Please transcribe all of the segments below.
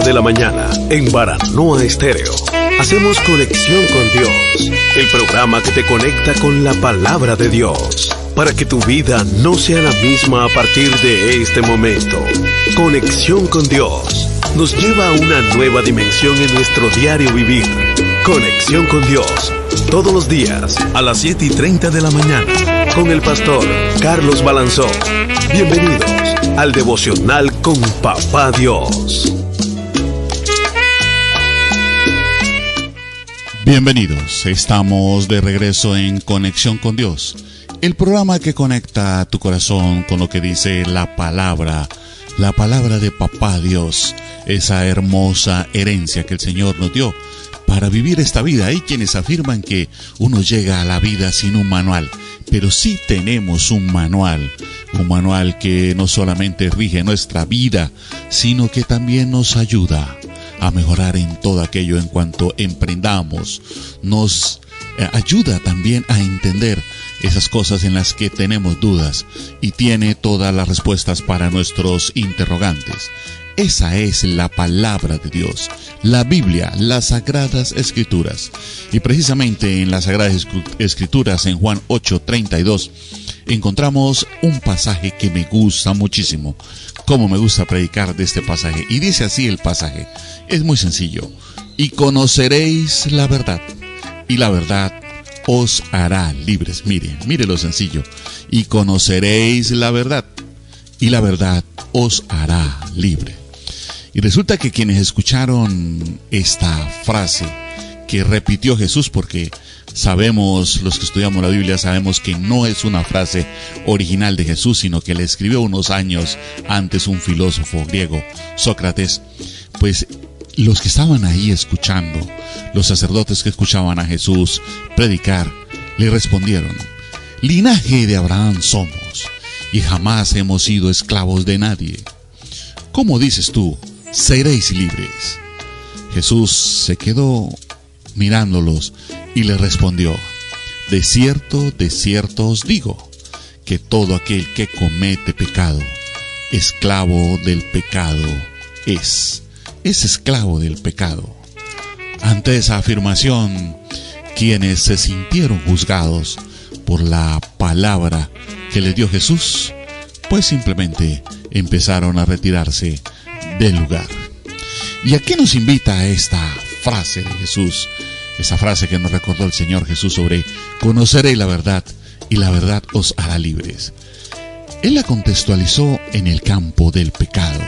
de la mañana en Baranoa Estéreo. Hacemos conexión con Dios, el programa que te conecta con la palabra de Dios, para que tu vida no sea la misma a partir de este momento. Conexión con Dios nos lleva a una nueva dimensión en nuestro diario vivir. Conexión con Dios, todos los días a las 7:30 de la mañana, con el pastor Carlos Balanzón. Bienvenidos al devocional con Papá Dios. Bienvenidos, estamos de regreso en Conexión con Dios, el programa que conecta tu corazón con lo que dice la palabra de Papá Dios, esa hermosa herencia que el Señor nos dio para vivir esta vida. Hay quienes afirman que uno llega a la vida sin un manual, pero sí tenemos un manual que no solamente rige nuestra vida, sino que también nos ayuda a mejorar en todo aquello en cuanto emprendamos. Nos ayuda también a entender esas cosas en las que tenemos dudas y tiene todas las respuestas para nuestros interrogantes. Esa es la palabra de Dios, la Biblia, las Sagradas Escrituras. Y precisamente en las Sagradas Escrituras, en Juan 8:32, encontramos un pasaje que me gusta muchísimo. Cómo me gusta predicar de este pasaje. Y dice así el pasaje. Es muy sencillo. Y conoceréis la verdad, y la verdad os hará libres. Mire lo sencillo. Y conoceréis la verdad, y la verdad os hará libre. Y resulta que quienes escucharon esta frase que repitió Jesús, porque sabemos, los que estudiamos la Biblia, sabemos que no es una frase original de Jesús, sino que le escribió unos años antes un filósofo griego, Sócrates. Pues los que estaban ahí escuchando, los sacerdotes que escuchaban a Jesús predicar, le respondieron: linaje de Abraham somos, y jamás hemos sido esclavos de nadie. ¿Cómo dices tú, seréis libres? Jesús se quedó mirándolos y le respondió: de cierto os digo, que todo aquel que comete pecado, esclavo del pecado es esclavo del pecado. Ante esa afirmación, quienes se sintieron juzgados por la palabra que les dio Jesús, pues simplemente empezaron a retirarse del lugar. ¿Y a qué nos invita esta frase de Jesús? Esa frase que nos recordó el Señor Jesús sobre conoceréis la verdad y la verdad os hará libres. Él la contextualizó en el campo del pecado,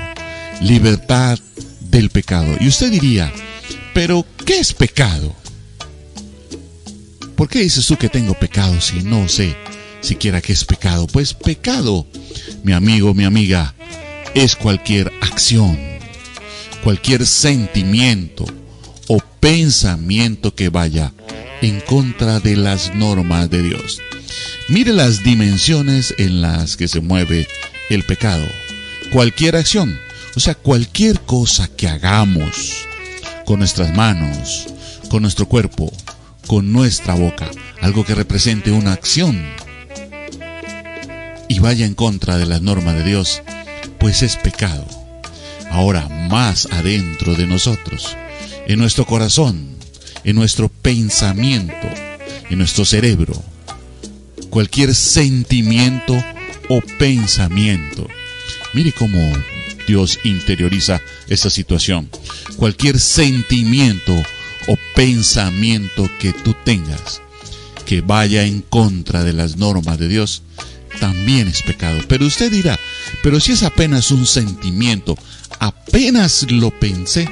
libertad del pecado. Y usted diría: ¿pero qué es pecado? ¿Por qué dices tú que tengo pecado si no sé siquiera qué es pecado? Pues pecado, mi amigo, mi amiga, es cualquier acción, cualquier sentimiento o pensamiento que vaya en contra de las normas de Dios. Mire las dimensiones en las que se mueve el pecado. Cualquier acción, o sea, cualquier cosa que hagamos con nuestras manos, con nuestro cuerpo, con nuestra boca, algo que represente una acción y vaya en contra de las normas de Dios, pues es pecado. Ahora, más adentro de nosotros, en nuestro corazón, en nuestro pensamiento, en nuestro cerebro, cualquier sentimiento o pensamiento. Mire cómo Dios interioriza esta situación. Cualquier sentimiento o pensamiento que tú tengas que vaya en contra de las normas de Dios, también es pecado. Pero usted dirá: pero si es apenas un sentimiento, apenas lo pensé.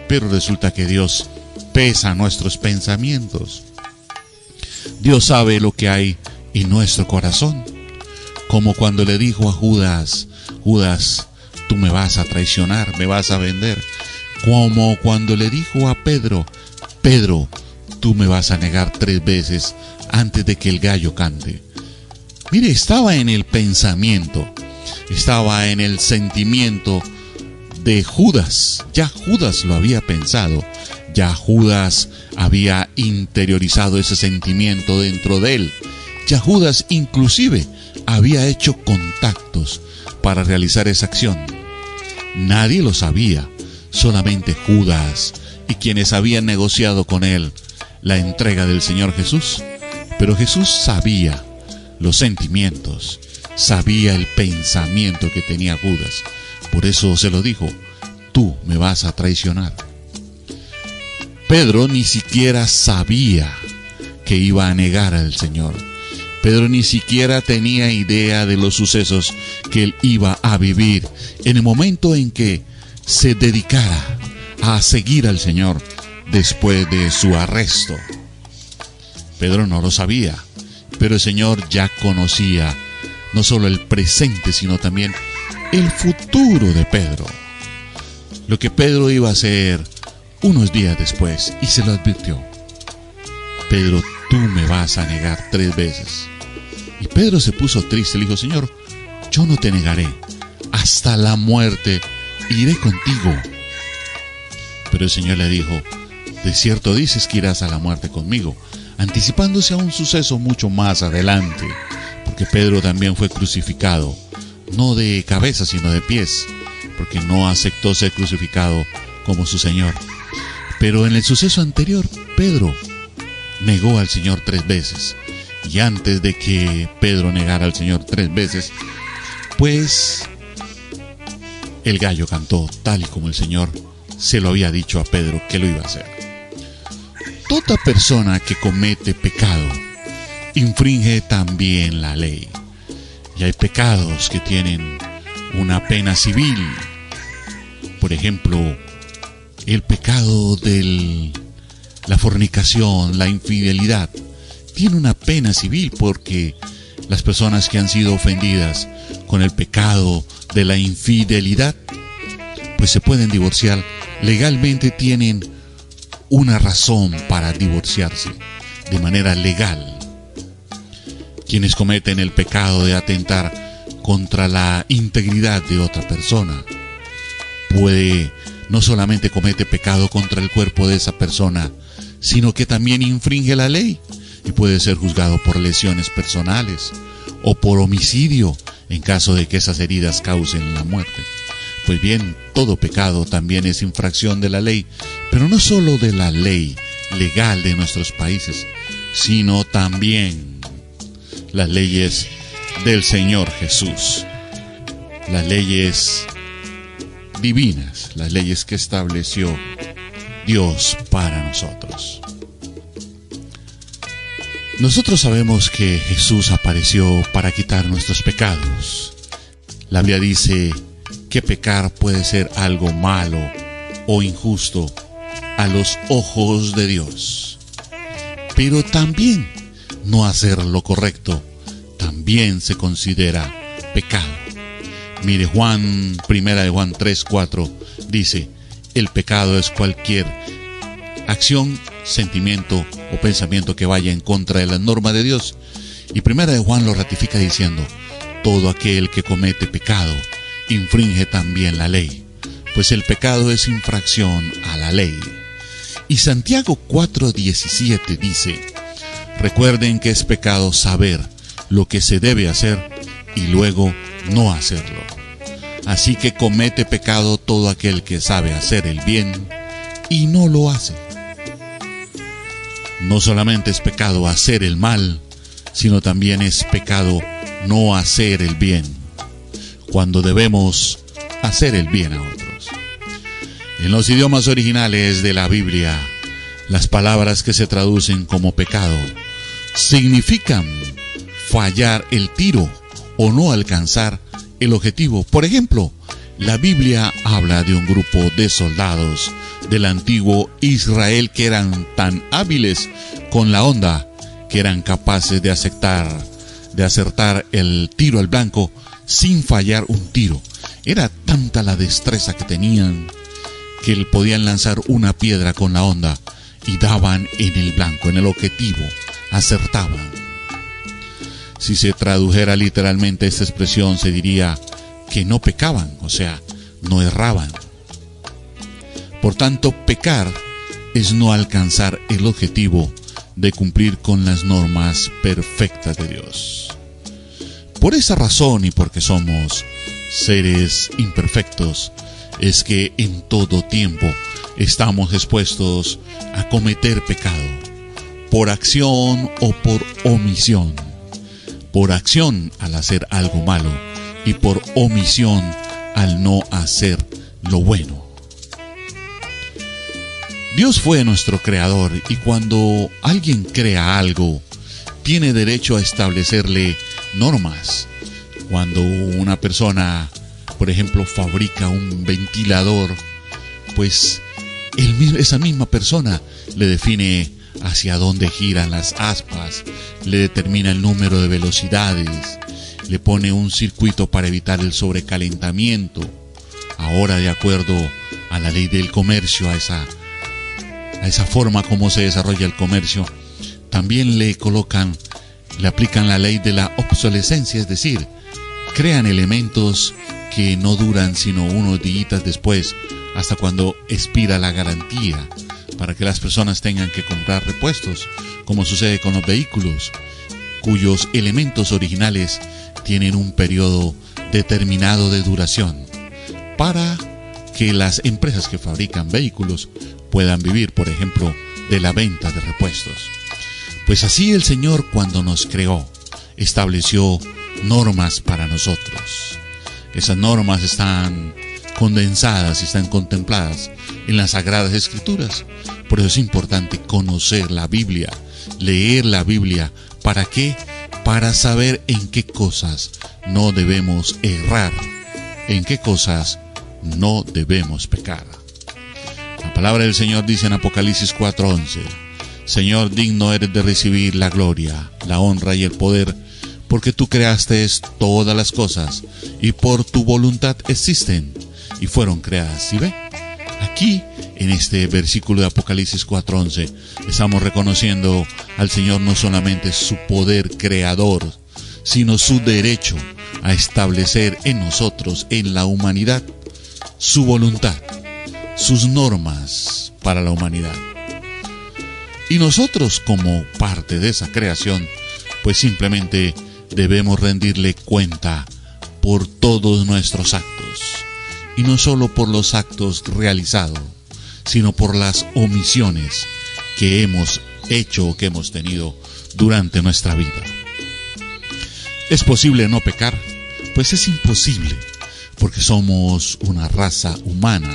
Pero resulta que Dios pesa nuestros pensamientos. Dios sabe lo que hay en nuestro corazón. Como cuando le dijo a Judas: Judas, tú me vas a traicionar, me vas a vender. Como cuando le dijo a Pedro: Pedro, tú me vas a negar 3 veces antes de que el gallo cante. Mire, estaba en el pensamiento, estaba en el sentimiento de Judas. Ya Judas lo había pensado, ya Judas había interiorizado ese sentimiento dentro de él. Ya Judas inclusive había hecho contactos para realizar esa acción. Nadie lo sabía, solamente Judas y quienes habían negociado con él la entrega del Señor Jesús. Pero Jesús sabía los sentimientos, sabía el pensamiento que tenía Judas. Por eso se lo dijo: tú me vas a traicionar. Pedro ni siquiera sabía que iba a negar al Señor. Pedro ni siquiera tenía idea de los sucesos que él iba a vivir en el momento en que se dedicara a seguir al Señor después de su arresto. Pedro no lo sabía, pero el Señor ya conocía no solo el presente, sino también el futuro de Pedro. Lo que Pedro iba a hacer unos días después, y se lo advirtió: Pedro, tú me vas a negar 3 veces. Y Pedro se puso triste, le dijo: Señor, yo no te negaré, hasta la muerte iré contigo. Pero el Señor le dijo: de cierto dices que irás a la muerte conmigo, anticipándose a un suceso mucho más adelante, porque Pedro también fue crucificado, no de cabeza sino de pies, porque no aceptó ser crucificado como su Señor. Pero en el suceso anterior, Pedro negó al Señor 3 veces. Y antes de que Pedro negara al Señor 3 veces, pues el gallo cantó, tal y como el Señor se lo había dicho a Pedro que lo iba a hacer. Toda persona que comete pecado infringe también la ley. Y hay pecados que tienen una pena civil. Por ejemplo, el pecado de la fornicación, la infidelidad, tiene una pena civil, porque las personas que han sido ofendidas con el pecado de la infidelidad, pues se pueden divorciar. Legalmente tienen una razón para divorciarse de manera legal. Quienes cometen el pecado de atentar contra la integridad de otra persona, no solamente comete pecado contra el cuerpo de esa persona, sino que también infringe la ley y puede ser juzgado por lesiones personales o por homicidio en caso de que esas heridas causen la muerte. Pues bien, todo pecado también es infracción de la ley, pero no solo de la ley legal de nuestros países, sino también las leyes del Señor Jesús, las leyes divinas, las leyes que estableció Dios para nosotros. Nosotros sabemos que Jesús apareció para quitar nuestros pecados. La Biblia dice que pecar puede ser algo malo o injusto a los ojos de Dios, pero también no hacer lo correcto también se considera pecado. Mire, Primera de Juan 3:4 dice: el pecado es cualquier acción, sentimiento o pensamiento que vaya en contra de la norma de Dios. Y Primera de Juan lo ratifica diciendo: todo aquel que comete pecado infringe también la ley, pues el pecado es infracción a la ley. Y Santiago 4:17 dice: recuerden que es pecado saber lo que se debe hacer y luego no hacerlo. Así que comete pecado todo aquel que sabe hacer el bien y no lo hace. No solamente es pecado hacer el mal, sino también es pecado no hacer el bien, cuando debemos hacer el bien a otros. En los idiomas originales de la Biblia, las palabras que se traducen como pecado significan fallar el tiro o no alcanzar el objetivo. Por ejemplo, la Biblia habla de un grupo de soldados del antiguo Israel que eran tan hábiles con la honda que eran capaces de acertar el tiro al blanco sin fallar un tiro. Era tanta la destreza que tenían que podían lanzar una piedra con la honda y daban en el blanco, en el objetivo, acertaban. Si se tradujera literalmente esta expresión, se diría que no pecaban, o sea, no erraban. Por tanto, pecar es no alcanzar el objetivo de cumplir con las normas perfectas de Dios. Por esa razón y porque somos seres imperfectos, es que en todo tiempo estamos expuestos a cometer pecado, por acción o por omisión. Por acción al hacer algo malo y por omisión al no hacer lo bueno. Dios fue nuestro creador y cuando alguien crea algo, tiene derecho a establecerle normas. Cuando una persona, por ejemplo, fabrica un ventilador, pues esa misma persona le define hacia dónde giran las aspas, le determina el número de velocidades, le pone un circuito para evitar el sobrecalentamiento. Ahora, de acuerdo a la ley del comercio, a esa forma como se desarrolla el comercio, también le aplican la ley de la obsolescencia, es decir, crean elementos que no duran sino unos días después, hasta cuando expira la garantía, para que las personas tengan que comprar repuestos, como sucede con los vehículos, cuyos elementos originales tienen un periodo determinado de duración, para que las empresas que fabrican vehículos puedan vivir, por ejemplo, de la venta de repuestos. Pues así el Señor, cuando nos creó, estableció normas para nosotros. Esas normas están condensadas y están contempladas en las Sagradas Escrituras. Por eso es importante conocer la Biblia, leer la Biblia. ¿Para qué? Para saber en qué cosas no debemos errar, en qué cosas no debemos pecar. La palabra del Señor dice en Apocalipsis 4:11: Señor, digno eres de recibir la gloria, la honra y el poder, porque tú creaste todas las cosas y por tu voluntad existen y fueron creadas. ¿Sí ve? Aquí, en este versículo de Apocalipsis 4:11, estamos reconociendo al Señor no solamente su poder creador, sino su derecho a establecer en nosotros, en la humanidad, su voluntad, sus normas para la humanidad. Y nosotros, como parte de esa creación, pues simplemente debemos rendirle cuenta por todos nuestros actos, y no solo por los actos realizados, sino por las omisiones que hemos hecho o que hemos tenido durante nuestra vida. ¿Es posible no pecar? Pues es imposible, porque somos una raza humana,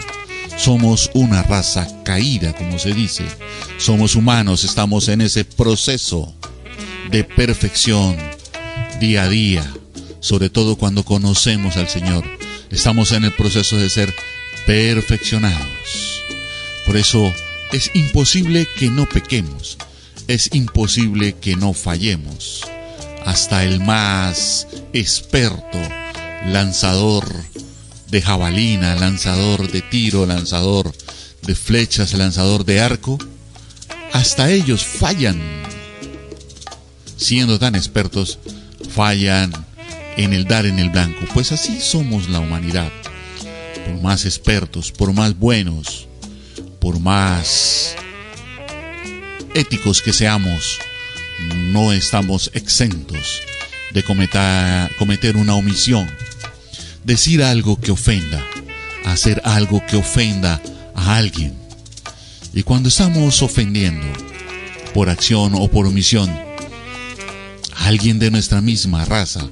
somos una raza caída, como se dice. Somos humanos, estamos en ese proceso de perfección día a día, sobre todo cuando conocemos al Señor. Estamos en el proceso de ser perfeccionados. Por eso es imposible que no pequemos, es imposible que no fallemos. Hasta el más experto lanzador de jabalina, lanzador de tiro, lanzador de flechas, lanzador de arco, hasta ellos fallan. Siendo tan expertos, fallan en el dar en el blanco. Pues así somos la humanidad. Por más expertos, por más buenos, por más éticos que seamos, no estamos exentos de cometer una omisión, decir algo que ofenda, hacer algo que ofenda a alguien. Y cuando estamos ofendiendo por acción o por omisión a alguien de nuestra misma raza,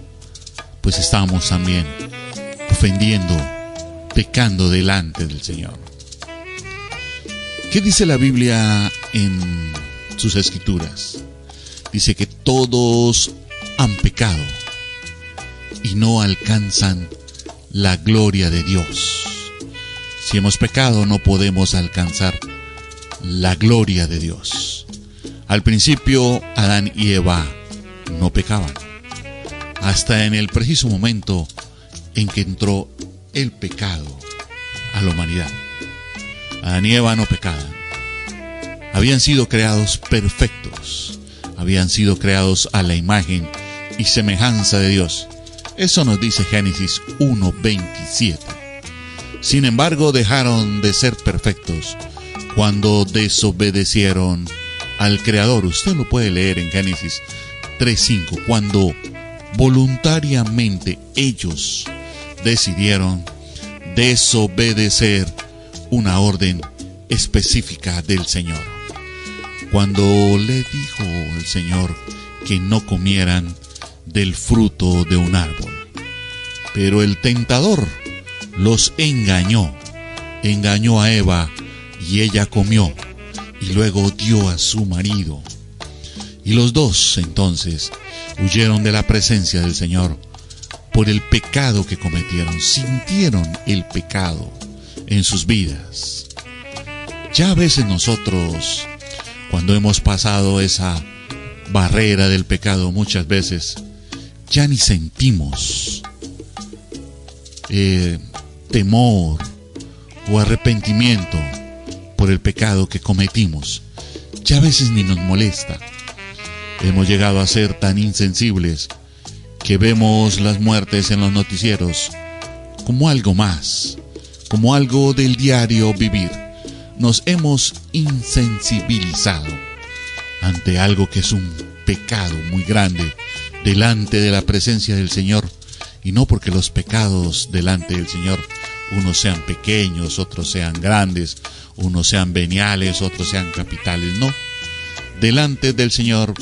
pues estamos también ofendiendo, pecando delante del Señor. ¿Qué dice la Biblia en sus escrituras? Dice que todos han pecado y no alcanzan la gloria de Dios. Si hemos pecado, no podemos alcanzar la gloria de Dios. Al principio, Adán y Eva no pecaban, hasta en el preciso momento en que entró el pecado a la humanidad. Adán y Eva no pecaban. Habían sido creados perfectos, habían sido creados a la imagen y semejanza de Dios. Eso nos dice Génesis 1:27. Sin embargo, dejaron de ser perfectos cuando desobedecieron al Creador. Usted lo puede leer en Génesis 3:5, cuando voluntariamente ellos decidieron desobedecer una orden específica del Señor. Cuando le dijo el Señor que no comieran del fruto de un árbol. Pero el tentador los engañó a Eva y ella comió y luego dio a su marido. Y los dos entonces huyeron de la presencia del Señor por el pecado que cometieron, sintieron el pecado en sus vidas. Ya a veces nosotros, cuando hemos pasado esa barrera del pecado, muchas veces ya ni sentimos temor o arrepentimiento por el pecado que cometimos. Ya a veces ni nos molesta. Hemos llegado a ser tan insensibles que vemos las muertes en los noticieros como algo más, como algo del diario vivir. Nos hemos insensibilizado ante algo que es un pecado muy grande delante de la presencia del Señor, y no porque los pecados delante del Señor unos sean pequeños, otros sean grandes, unos sean veniales, otros sean capitales. No, delante del Señor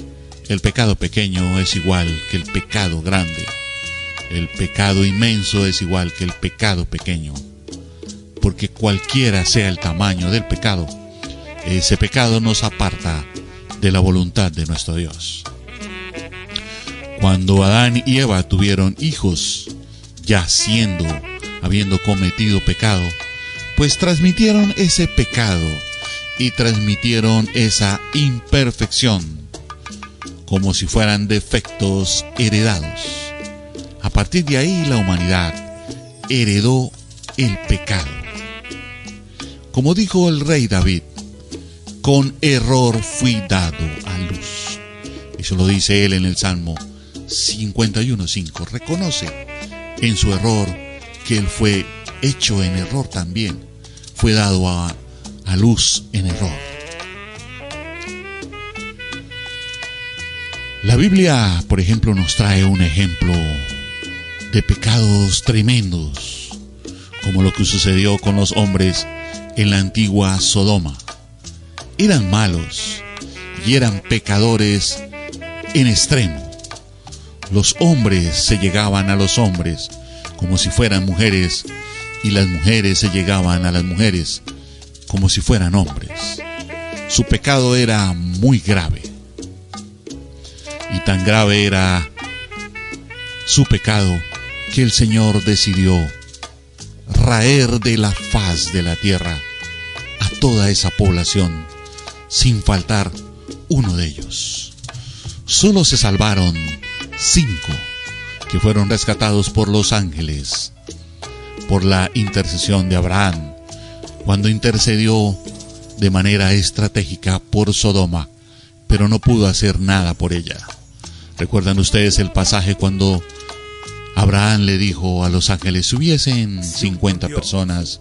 el pecado pequeño es igual que el pecado grande, el pecado inmenso es igual que el pecado pequeño, porque cualquiera sea el tamaño del pecado, ese pecado nos aparta de la voluntad de nuestro Dios. Cuando Adán y Eva tuvieron hijos, ya habiendo cometido pecado, pues transmitieron ese pecado y transmitieron esa imperfección como si fueran defectos heredados. A partir de ahí la humanidad heredó el pecado. Como dijo el rey David, con error fui dado a luz. Eso lo dice él en el Salmo 51:5. Reconoce en su error que él fue hecho en error también. Fue dado a luz en error. La Biblia, por ejemplo, nos trae un ejemplo de pecados tremendos, como lo que sucedió con los hombres en la antigua Sodoma. Eran malos y eran pecadores en extremo. Los hombres se llegaban a los hombres como si fueran mujeres, y las mujeres se llegaban a las mujeres como si fueran hombres. Su pecado era muy grave. Y tan grave era su pecado que el Señor decidió raer de la faz de la tierra a toda esa población, sin faltar uno de ellos. Solo se salvaron 5, que fueron rescatados por los ángeles, por la intercesión de Abraham, cuando intercedió de manera estratégica por Sodoma, pero no pudo hacer nada por ella. ¿Recuerdan ustedes el pasaje cuando Abraham le dijo a los ángeles, si hubiesen 50 personas,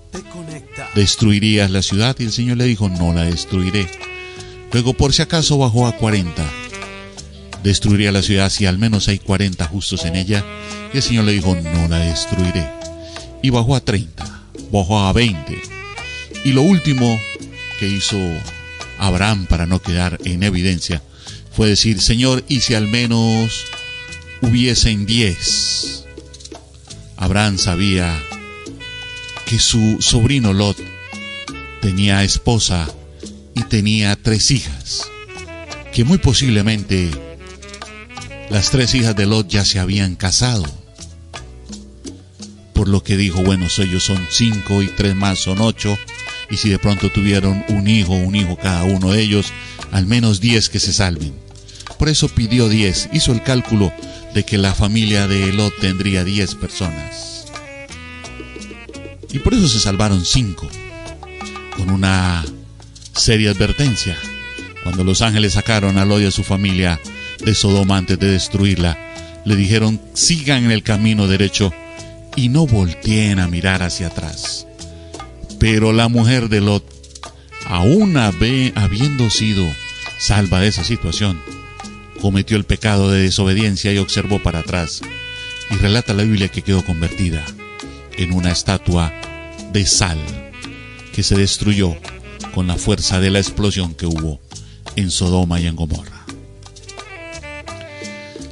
¿destruirías la ciudad? Y el Señor le dijo, no la destruiré. Luego, por si acaso, bajó a 40. Destruiría la ciudad si al menos hay 40 justos en ella. Y el Señor le dijo, no la destruiré. Y bajó a 30, bajó a 20. Y lo último que hizo Abraham para no quedar en evidencia fue decir, Señor, ¿y si al menos hubiesen 10? Abraham sabía que su sobrino Lot tenía esposa y tenía 3 hijas, que muy posiblemente las 3 hijas de Lot ya se habían casado. Por lo que dijo, bueno, ellos son 5 y 3 más son 8, y si de pronto tuvieron un hijo cada uno de ellos, al menos 10 que se salven. Por eso pidió 10, hizo el cálculo de que la familia de Lot tendría 10 personas. Y por eso se salvaron 5, con una seria advertencia. Cuando los ángeles sacaron a Lot y a su familia de Sodoma antes de destruirla, le dijeron, sigan en el camino derecho y no volteen a mirar hacia atrás. Pero la mujer de Lot, aún habiendo sido salva de esa situación, cometió el pecado de desobediencia y observó para atrás. Y relata la Biblia que quedó convertida en una estatua de sal que se destruyó con la fuerza de la explosión que hubo en Sodoma y en Gomorra.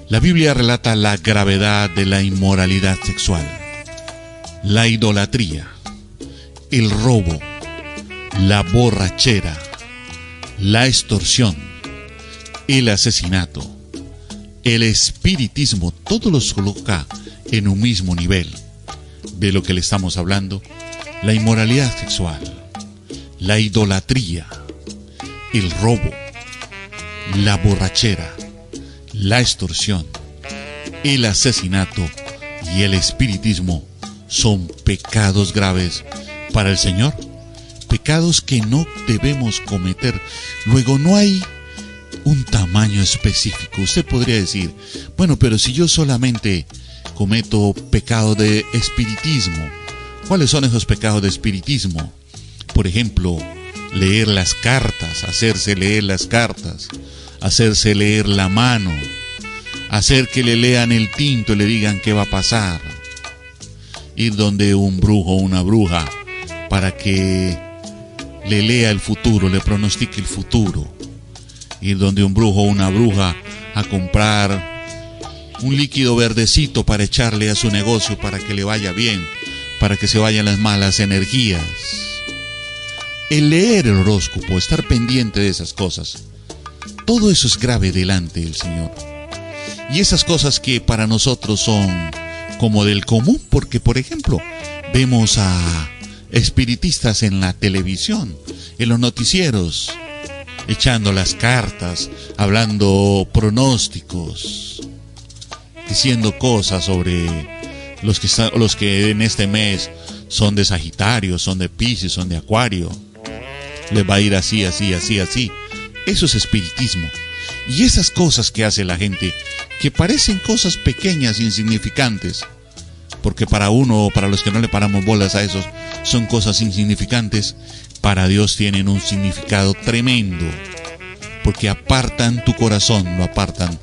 La Biblia relata la gravedad de la inmoralidad sexual, la idolatría, el robo, la borrachera, la extorsión, el asesinato, el espiritismo. Todo los coloca en un mismo nivel de lo que le estamos hablando: la inmoralidad sexual, la idolatría, el robo, la borrachera, la extorsión, el asesinato y el espiritismo son pecados graves para el Señor, pecados que no debemos cometer. Luego, no hay un tamaño específico. Usted podría decir, bueno, pero si yo solamente cometo pecado de espiritismo, ¿cuáles son esos pecados de espiritismo? Por ejemplo, leer las cartas, hacerse leer las cartas, hacerse leer la mano, hacer que le lean el tinto y le digan qué va a pasar, ir donde un brujo o una bruja para que le lea el futuro, le pronostique el futuro, ir donde un brujo o una bruja a comprar un líquido verdecito para echarle a su negocio para que le vaya bien, para que se vayan las malas energías. El leer el horóscopo, estar pendiente de esas cosas, todo eso es grave delante del Señor. Y esas cosas que para nosotros son como del común, porque por ejemplo vemos a espiritistas en la televisión, en los noticieros, echando las cartas, hablando pronósticos, diciendo cosas sobre los que en este mes son de Sagitario, son de Piscis, son de Acuario. Les va a ir así, así, así, así. Eso es espiritismo. Y esas cosas que hace la gente, que parecen cosas pequeñas, insignificantes, porque para uno o para los que no le paramos bolas a esos, son cosas insignificantes, para Dios tienen un significado tremendo, porque apartan tu corazón, lo apartan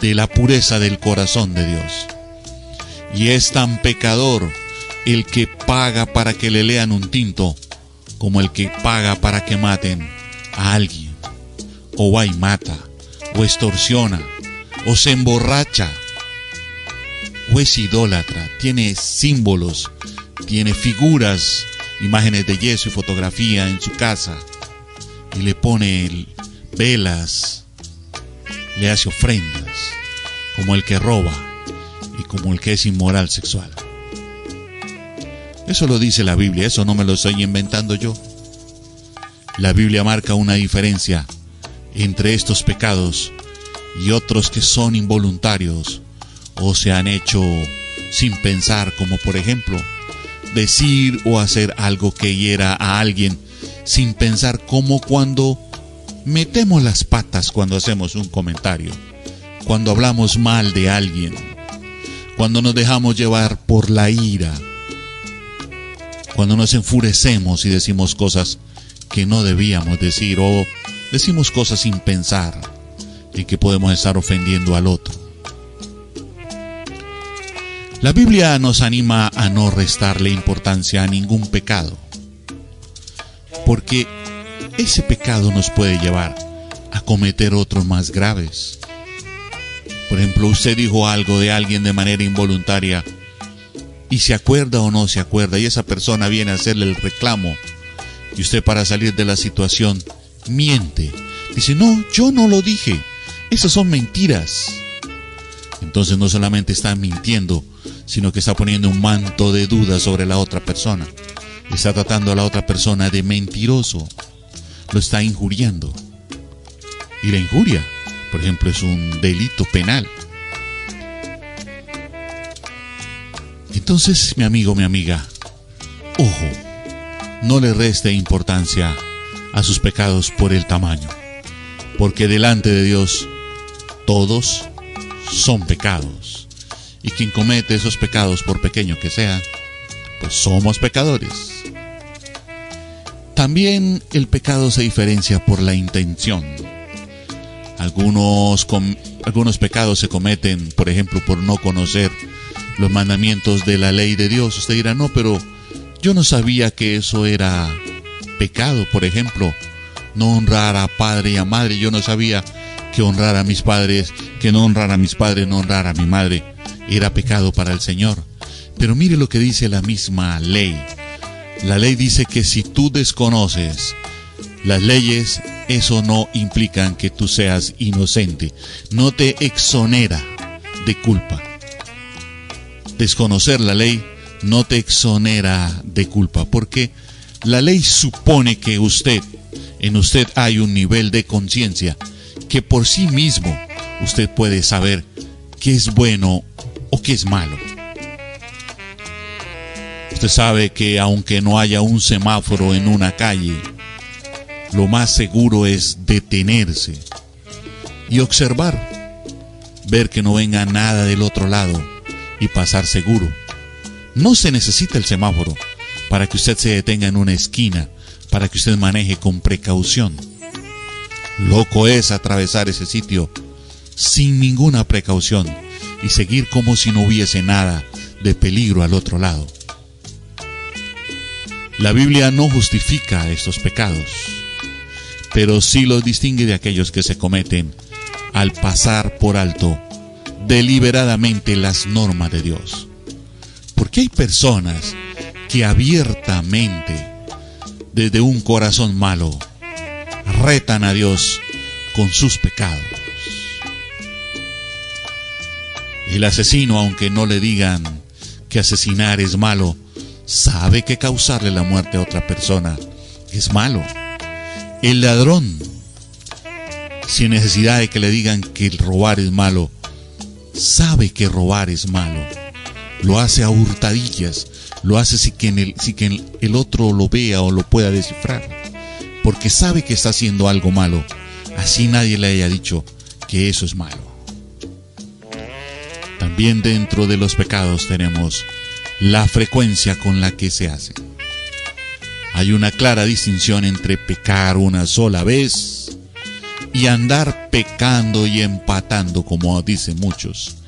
de la pureza del corazón de Dios. Y es tan pecador el que paga para que le lean un tinto, como el que paga para que maten a alguien, o va y mata, o extorsiona, o se emborracha, o es idólatra, tiene símbolos, tiene figuras, imágenes de yeso y fotografía en su casa, y le pone velas, le hace ofrendas, como el que roba y como el que es inmoral sexual. Eso lo dice la Biblia, eso no me lo estoy inventando yo. La Biblia marca una diferencia entre estos pecados y otros que son involuntarios o se han hecho sin pensar, como por ejemplo decir o hacer algo que hiera a alguien sin pensar, como cuando metemos las patas cuando hacemos un comentario, cuando hablamos mal de alguien, cuando nos dejamos llevar por la ira, cuando nos enfurecemos y decimos cosas que no debíamos decir, o decimos cosas sin pensar y que podemos estar ofendiendo al otro. La Biblia nos anima a no restarle importancia a ningún pecado, porque ese pecado nos puede llevar a cometer otros más graves. Por ejemplo, usted dijo algo de alguien de manera involuntaria y se acuerda o no se acuerda, y esa persona viene a hacerle el reclamo, y usted, para salir de la situación, miente. Dice, no, yo no lo dije, esas son mentiras. Entonces no solamente está mintiendo, sino que está poniendo un manto de duda sobre la otra persona. Está tratando a la otra persona de mentiroso. Lo está injuriando. Y la injuria, por ejemplo, es un delito penal. Entonces, mi amigo, mi amiga, ojo, no le reste importancia a sus pecados por el tamaño, porque delante de Dios todos son pecados, y quien comete esos pecados, por pequeño que sea, pues somos pecadores. También el pecado se diferencia por la intención. Algunos pecados se cometen, por ejemplo, por no conocer los mandamientos de la ley de Dios. Usted dirá, no, pero Yo no sabía que eso era pecado, por ejemplo, no honrar a padre y a madre. Yo no sabía que honrar a mis padres, que no honrar a mis padres, no honrar a mi madre, era pecado para el Señor. Pero mire lo que dice la misma ley. La ley dice que si tú desconoces las leyes, eso no implica que tú seas inocente, no te exonera de culpa. Desconocer la ley no te exonera de culpa, porque la ley supone que en usted hay un nivel de conciencia que por sí mismo usted puede saber qué es bueno o qué es malo. Usted sabe que aunque no haya un semáforo en una calle, lo más seguro es detenerse y observar, ver que no venga nada del otro lado y pasar seguro. No se necesita el semáforo para que usted se detenga en una esquina, para que usted maneje con precaución. Loco es atravesar ese sitio sin ninguna precaución y seguir como si no hubiese nada de peligro al otro lado. La Biblia no justifica estos pecados, pero sí los distingue de aquellos que se cometen al pasar por alto deliberadamente las normas de Dios. Porque hay personas que abiertamente, desde un corazón malo, retan a Dios con sus pecados. El asesino, aunque no le digan que asesinar es malo, sabe que causarle la muerte a otra persona es malo. El ladrón, sin necesidad de que le digan que robar es malo, sabe que robar es malo. Lo hace a hurtadillas, lo hace sin que el otro lo vea o lo pueda descifrar, porque sabe que está haciendo algo malo, así nadie le haya dicho que eso es malo. También dentro de los pecados tenemos la frecuencia con la que se hace. Hay una clara distinción entre pecar una sola vez y andar pecando y empatando, como dicen muchos.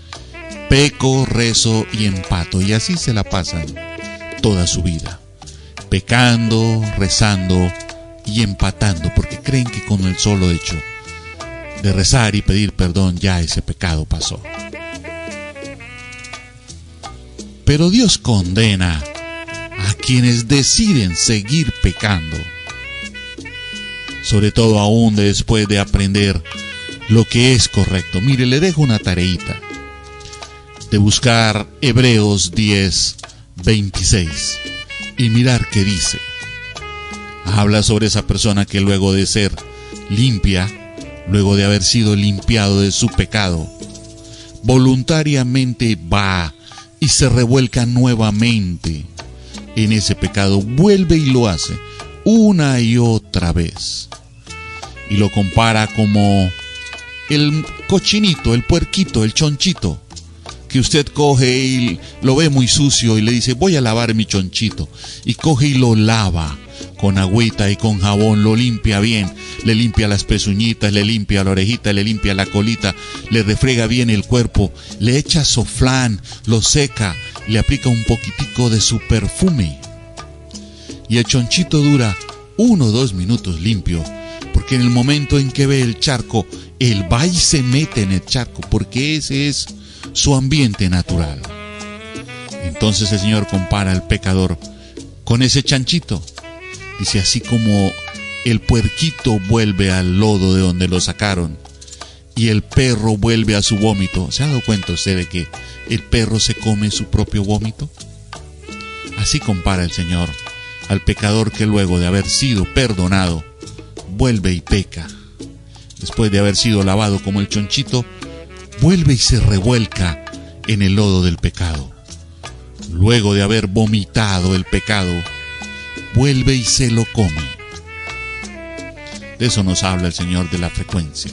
Peco, rezo y empato, y así se la pasan toda su vida, pecando, rezando y empatando, porque creen que con el solo hecho de rezar y pedir perdón ya ese pecado pasó. Pero Dios condena a quienes deciden seguir pecando, sobre todo aún después de aprender lo que es correcto. Mire, le dejo una tareita de buscar Hebreos 10:26 y mirar qué dice. Habla sobre esa persona que luego de ser limpia, luego de haber sido limpiado de su pecado, voluntariamente va y se revuelca nuevamente en ese pecado, vuelve y lo hace una y otra vez, y lo compara como el cochinito, el puerquito, el chonchito, que usted coge y lo ve muy sucio y le dice: voy a lavar mi chonchito, y coge y lo lava con agüita y con jabón, lo limpia bien, le limpia las pezuñitas, le limpia la orejita, le limpia la colita, le refrega bien el cuerpo, le echa soflán, lo seca, le aplica un poquitico de su perfume, y el chonchito dura 1 o 2 minutos limpio, porque en el momento en que ve el charco, él va y se mete en el charco, porque ese es su ambiente natural. Entonces el Señor compara al pecador con ese chanchito. Dice: así como el puerquito vuelve al lodo de donde lo sacaron y el perro vuelve a su vómito. ¿Se ha dado cuenta usted de que el perro se come su propio vómito? Así compara el Señor al pecador que luego de haber sido perdonado vuelve y peca. Después de haber sido lavado como el chonchito, vuelve y se revuelca en el lodo del pecado. Luego de haber vomitado el pecado, vuelve y se lo come. De eso nos habla el Señor, de la frecuencia.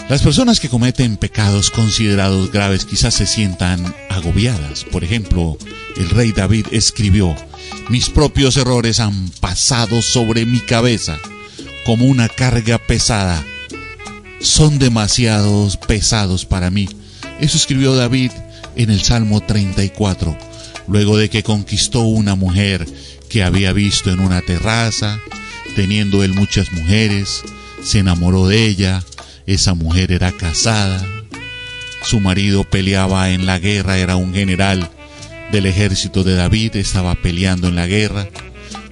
Las personas que cometen pecados considerados graves quizás se sientan agobiadas. Por ejemplo, el rey David escribió: mis propios errores han pasado sobre mi cabeza como una carga pesada. Son demasiados pesados para mí. Eso escribió David en el Salmo 34, luego de que conquistó una mujer que había visto en una terraza, teniendo él muchas mujeres, se enamoró de ella, esa mujer era casada, su marido peleaba en la guerra, era un general del ejército de David, estaba peleando en la guerra.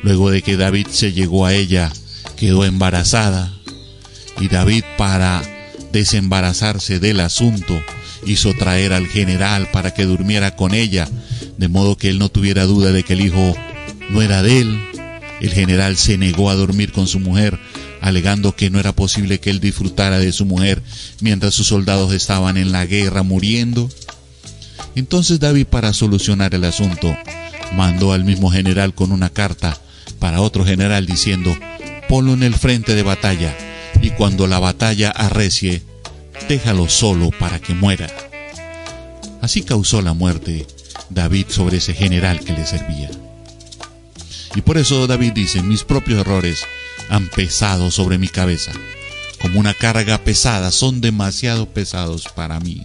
Luego de que David se llegó a ella, quedó embarazada, y David, para desembarazarse del asunto, hizo traer al general para que durmiera con ella, de modo que él no tuviera duda de que el hijo no era de él. El general se negó a dormir con su mujer, alegando que no era posible que él disfrutara de su mujer mientras sus soldados estaban en la guerra muriendo. Entonces David, para solucionar el asunto, mandó al mismo general con una carta para otro general diciendo: ponlo en el frente de batalla, y cuando la batalla arrecie, déjalo solo para que muera. Así causó la muerte David sobre ese general que le servía. Y por eso David dice: mis propios errores han pesado sobre mi cabeza, como una carga pesada, son demasiado pesados para mí.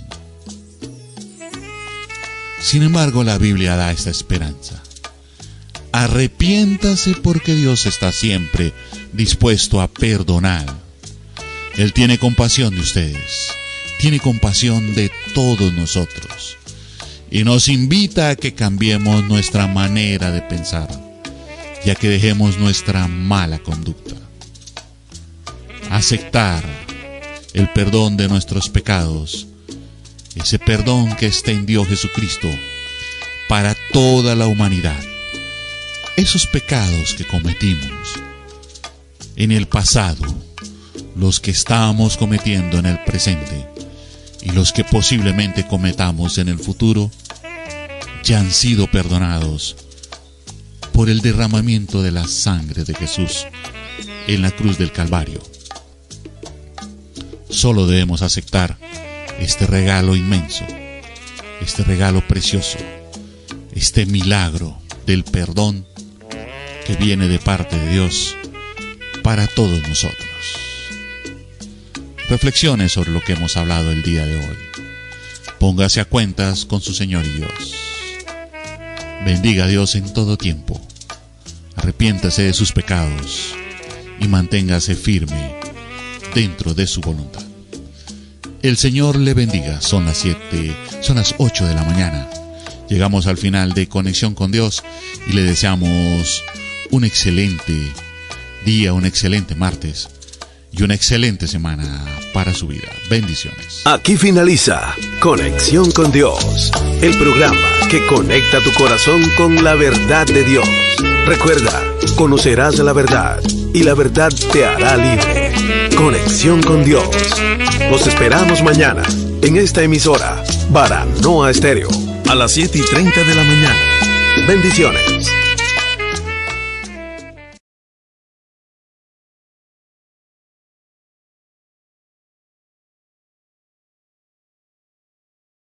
Sin embargo, la Biblia da esta esperanza: arrepiéntase, porque Dios está siempre dispuesto a perdonar. Él tiene compasión de ustedes, tiene compasión de todos nosotros, y nos invita a que cambiemos nuestra manera de pensar, ya que dejemos nuestra mala conducta. Aceptar el perdón de nuestros pecados, ese perdón que extendió Jesucristo para toda la humanidad. Esos pecados que cometimos en el pasado, los que estábamos cometiendo en el presente y los que posiblemente cometamos en el futuro, ya han sido perdonados por el derramamiento de la sangre de Jesús en la cruz del Calvario. Solo debemos aceptar este regalo inmenso, este regalo precioso, este milagro del perdón que viene de parte de Dios para todos nosotros. Reflexione sobre lo que hemos hablado el día de hoy. Póngase a cuentas con su Señor y Dios. Bendiga a Dios en todo tiempo. Arrepiéntase de sus pecados y manténgase firme dentro de su voluntad. El Señor le bendiga. Son las 8 de la mañana. Llegamos al final de Conexión con Dios y le deseamos un excelente día, un excelente martes y una excelente semana para su vida. Bendiciones. Aquí finaliza Conexión con Dios, el programa que conecta tu corazón con la verdad de Dios. Recuerda, conocerás la verdad y la verdad te hará libre. Conexión con Dios. Los esperamos mañana en esta emisora, Baranoa Estéreo, a las 7:30 de la mañana. Bendiciones.